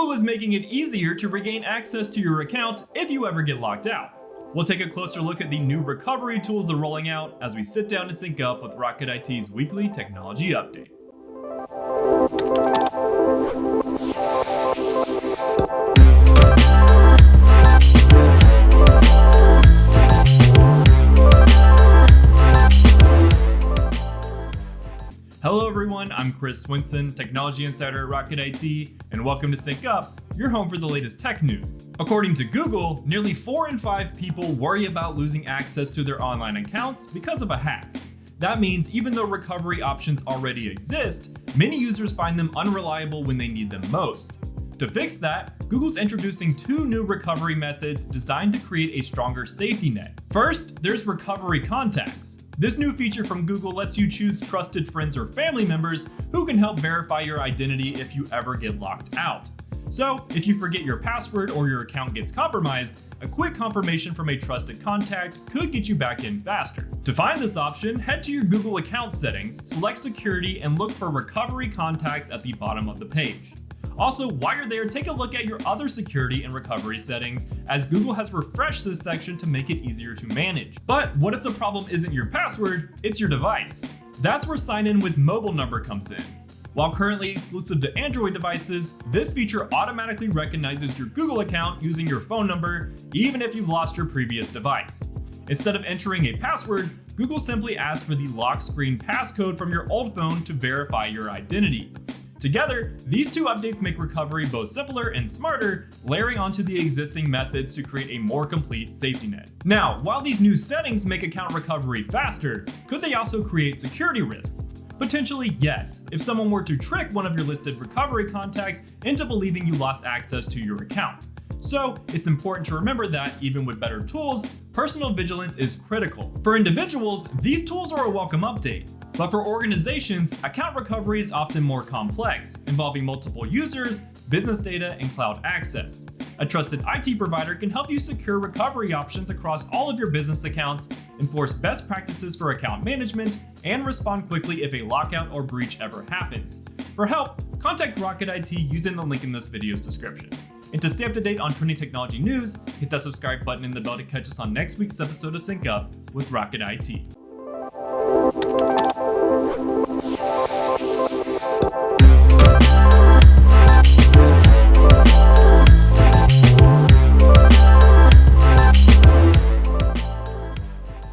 Google is making it easier to regain access to your account if you ever get locked out. We'll take a closer look at the new recovery tools they're rolling out as we sit down and sync up with Rocket IT's weekly technology update. Hello everyone, I'm Chris Swinson, Technology Insider at Rocket IT, and welcome to Sync Up, your home for the latest tech news. According to Google, nearly 4 in 5 people worry about losing access to their online accounts because of a hack. That means even though recovery options already exist, many users find them unreliable when they need them most. To fix that, Google's introducing 2 new recovery methods designed to create a stronger safety net. First, there's Recovery Contacts. This new feature from Google lets you choose trusted friends or family members who can help verify your identity if you ever get locked out. So, if you forget your password or your account gets compromised, a quick confirmation from a trusted contact could get you back in faster. To find this option, head to your Google account settings, select Security, and look for Recovery Contacts at the bottom of the page. Also, while you're there, take a look at your other security and recovery settings, as Google has refreshed this section to make it easier to manage. But what if the problem isn't your password, it's your device? That's where Sign In with Mobile Number comes in. While currently exclusive to Android devices, this feature automatically recognizes your Google account using your phone number, even if you've lost your previous device. Instead of entering a password, Google simply asks for the lock screen passcode from your old phone to verify your identity. Together, these 2 updates make recovery both simpler and smarter, layering onto the existing methods to create a more complete safety net. Now, while these new settings make account recovery faster, could they also create security risks? Potentially, yes, if someone were to trick one of your listed recovery contacts into believing you lost access to your account. So, it's important to remember that even with better tools, personal vigilance is critical. For individuals, these tools are a welcome update. But for organizations, account recovery is often more complex, involving multiple users, business data, and cloud access. A trusted IT provider can help you secure recovery options across all of your business accounts, enforce best practices for account management, and respond quickly if a lockout or breach ever happens. For help, contact Rocket IT using the link in this video's description. And to stay up to date on trending technology news, hit that subscribe button and the bell to catch us on next week's episode of Sync Up with Rocket IT.